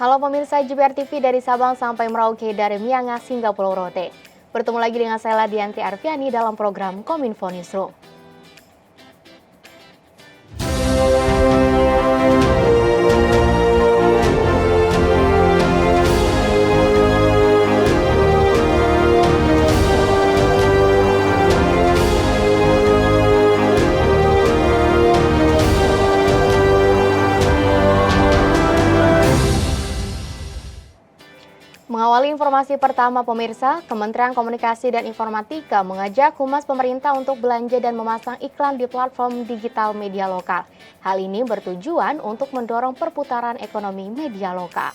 Halo pemirsa JBR TV dari Sabang sampai Merauke, dari Miangas hingga Pulau Rote. Bertemu lagi dengan saya Ladianti Arfiani dalam program Kominfo Newsroom. Mengawali informasi pertama pemirsa, Kementerian Komunikasi dan Informatika mengajak Humas pemerintah untuk belanja dan memasang iklan di platform digital media lokal. Hal ini bertujuan untuk mendorong perputaran ekonomi media lokal.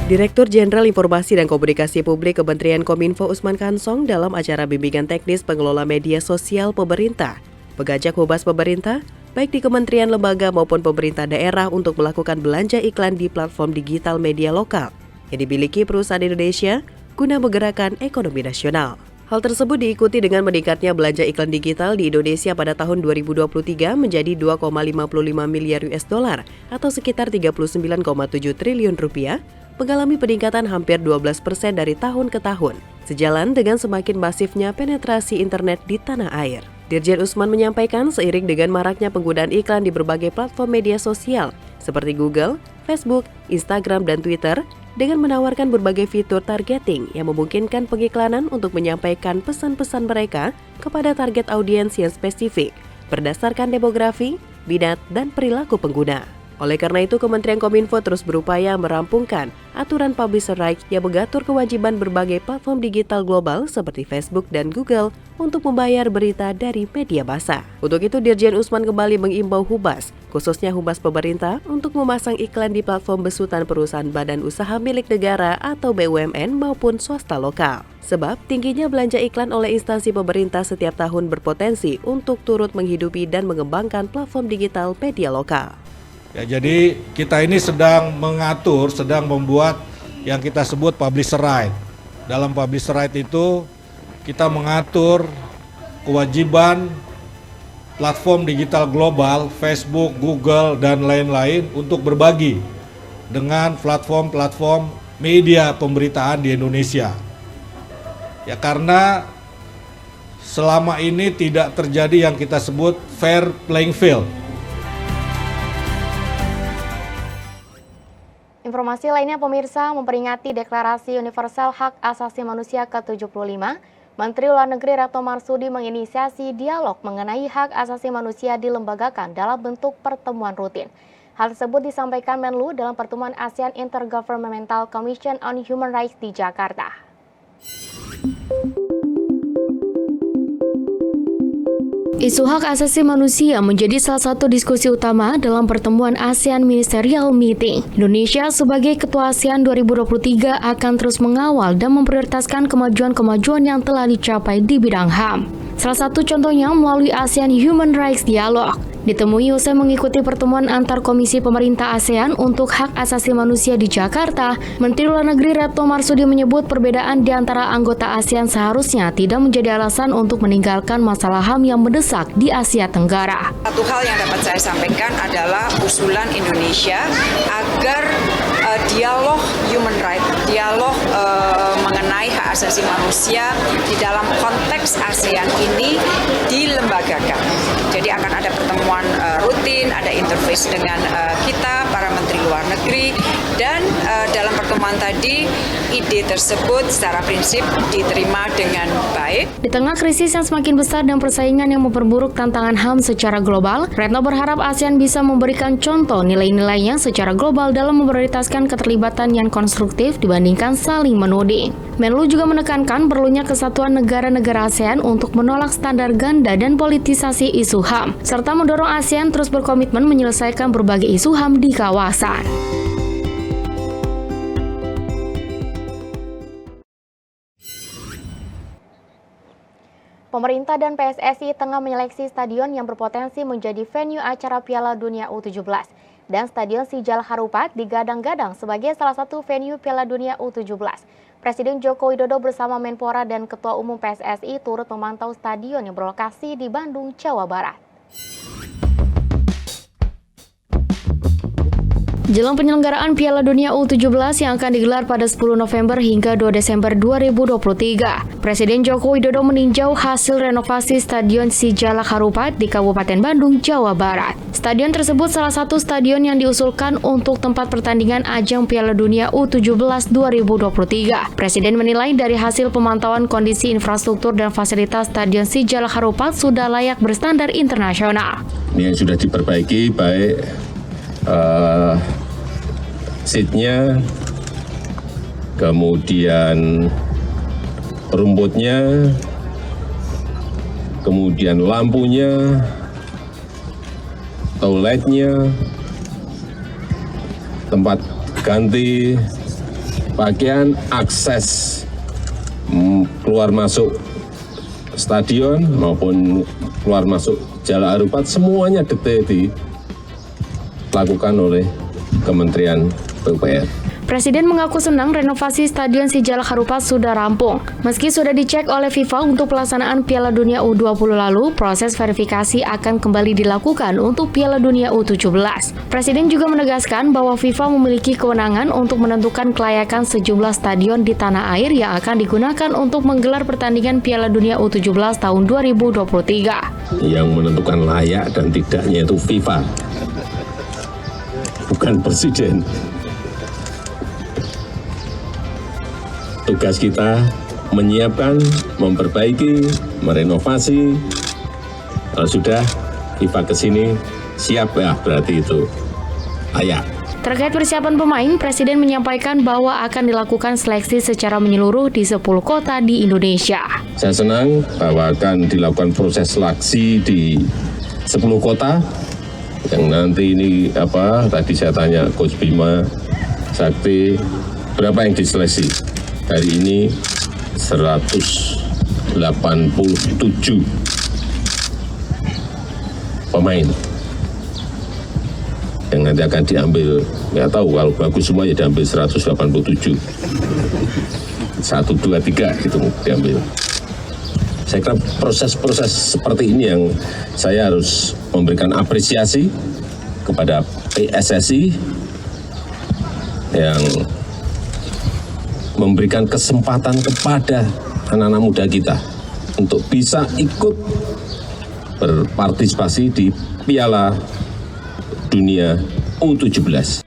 Direktur Jenderal Informasi dan Komunikasi Publik Kementerian Kominfo Usman Kansong dalam acara bimbingan teknis pengelola media sosial pemerintah mengajak Humas pemerintah baik di kementerian, lembaga maupun pemerintah daerah untuk melakukan belanja iklan di platform digital media lokal yang dimiliki perusahaan Indonesia guna menggerakkan ekonomi nasional. Hal tersebut diikuti dengan meningkatnya belanja iklan digital di Indonesia pada tahun 2023 menjadi 2,55 miliar US dollar atau sekitar 39,7 triliun rupiah, mengalami peningkatan hampir 12% dari tahun ke tahun, sejalan dengan semakin masifnya penetrasi internet di tanah air. Dirjen Usman menyampaikan seiring dengan maraknya penggunaan iklan di berbagai platform media sosial seperti Google, Facebook, Instagram, dan Twitter dengan menawarkan berbagai fitur targeting yang memungkinkan pengiklanan untuk menyampaikan pesan-pesan mereka kepada target audiens yang spesifik berdasarkan demografi, minat, dan perilaku pengguna. Oleh karena itu, Kementerian Kominfo terus berupaya merampungkan aturan publisher rights yang mengatur kewajiban berbagai platform digital global seperti Facebook dan Google untuk membayar berita dari media massa. Untuk itu, Dirjen Usman kembali mengimbau Humas, khususnya Humas pemerintah, untuk memasang iklan di platform besutan perusahaan badan usaha milik negara atau BUMN maupun swasta lokal. Sebab tingginya belanja iklan oleh instansi pemerintah setiap tahun berpotensi untuk turut menghidupi dan mengembangkan platform digital media lokal. Ya, jadi kita ini sedang membuat yang kita sebut publisher right. Dalam publisher right itu kita mengatur kewajiban platform digital global, Facebook, Google, dan lain-lain untuk berbagi dengan platform-platform media pemberitaan di Indonesia. Ya, karena selama ini tidak terjadi yang kita sebut fair playing field. Informasi lainnya pemirsa, memperingati Deklarasi Universal Hak Asasi Manusia ke-75, Menteri Luar Negeri Retno Marsudi menginisiasi dialog mengenai hak asasi manusia dilembagakan dalam bentuk pertemuan rutin. Hal tersebut disampaikan Menlu dalam pertemuan ASEAN Intergovernmental Commission on Human Rights di Jakarta. Isu hak asasi manusia menjadi salah satu diskusi utama dalam pertemuan ASEAN Ministerial Meeting. Indonesia sebagai Ketua ASEAN 2023 akan terus mengawal dan memprioritaskan kemajuan-kemajuan yang telah dicapai di bidang HAM. Salah satu contohnya melalui ASEAN Human Rights Dialogue. Ditemui usai mengikuti pertemuan antar komisi pemerintah ASEAN untuk hak asasi manusia di Jakarta, Menteri Luar Negeri Retno Marsudi menyebut perbedaan di antara anggota ASEAN seharusnya tidak menjadi alasan untuk meninggalkan masalah HAM yang mendesak di Asia Tenggara. Satu hal yang dapat saya sampaikan adalah usulan Indonesia agar dialog human rights, dialog mengenai hak asasi manusia di dalam konteks ASEAN ini dilembagakan. Jadi akan ada pertemuan rutin, ada interface dengan kita, para menteri luar negeri, dan dalam pertemuan tadi ide tersebut secara prinsip diterima dengan baik. Di tengah krisis yang semakin besar dan persaingan yang memperburuk tantangan HAM secara global, Retno berharap ASEAN bisa memberikan contoh nilai-nilainya secara global dalam memprioritaskan keterlibatan yang konstruktif dibandingkan saling menuding. Menlu juga menekankan perlunya kesatuan negara-negara ASEAN untuk menolak standar ganda dan politisasi isu HAM, serta mendorong ASEAN terus berkomitmen menyelesaikan berbagai isu HAM di kawasan. Pemerintah dan PSSI tengah menyeleksi stadion yang berpotensi menjadi venue acara Piala Dunia U17. Dan Stadion Sijal Harupat digadang-gadang sebagai salah satu venue Piala Dunia U17. Presiden Joko Widodo bersama Menpora dan Ketua Umum PSSI turut memantau stadion yang berlokasi di Bandung, Jawa Barat. Jelang penyelenggaraan Piala Dunia U17 yang akan digelar pada 10 November hingga 2 Desember 2023, Presiden Joko Widodo meninjau hasil renovasi Stadion Sijalak Harupat di Kabupaten Bandung, Jawa Barat. Stadion tersebut salah satu stadion yang diusulkan untuk tempat pertandingan ajang Piala Dunia U17 2023. Presiden menilai dari hasil pemantauan kondisi infrastruktur dan fasilitas Stadion Sijalak Harupat sudah layak berstandar internasional. Ini yang sudah diperbaiki baik seatnya, kemudian rumputnya, kemudian lampunya, toiletnya, tempat ganti pakaian, akses keluar masuk stadion maupun keluar masuk Jalak Harupat, semuanya detail dilakukan oleh Kementerian PUPR. Presiden mengaku senang renovasi Stadion Sijalak Harupat sudah rampung. Meski sudah dicek oleh FIFA untuk pelaksanaan Piala Dunia U20 lalu, proses verifikasi akan kembali dilakukan untuk Piala Dunia U17. Presiden juga menegaskan bahwa FIFA memiliki kewenangan untuk menentukan kelayakan sejumlah stadion di tanah air yang akan digunakan untuk menggelar pertandingan Piala Dunia U17 tahun 2023. Yang menentukan layak dan tidaknya itu FIFA, bukan Presiden. Tugas kita menyiapkan, memperbaiki, merenovasi. Kalau sudah FIFA ke sini siap, ya berarti itu layak. Terkait persiapan pemain, Presiden menyampaikan bahwa akan dilakukan seleksi secara menyeluruh di 10 kota di Indonesia. Saya senang bahwa akan dilakukan proses seleksi di 10 kota. Yang nanti ini tadi saya tanya Coach Bima Sakti, berapa yang diseleksi? Hari ini 187 pemain yang nanti akan diambil. Nggak tahu, kalau bagus semua ya diambil 187. 1, 2, 3 itu diambil. Saya kira proses-proses seperti ini yang saya harus memberikan apresiasi kepada PSSI yang memberikan kesempatan kepada anak-anak muda kita untuk bisa ikut berpartisipasi di Piala Dunia U17.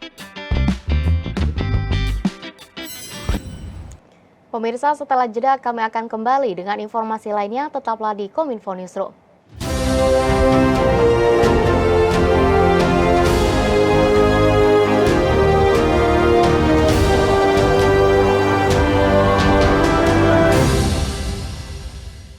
Pemirsa, setelah jeda kami akan kembali dengan informasi lainnya, tetaplah di Kominfo Newsroom.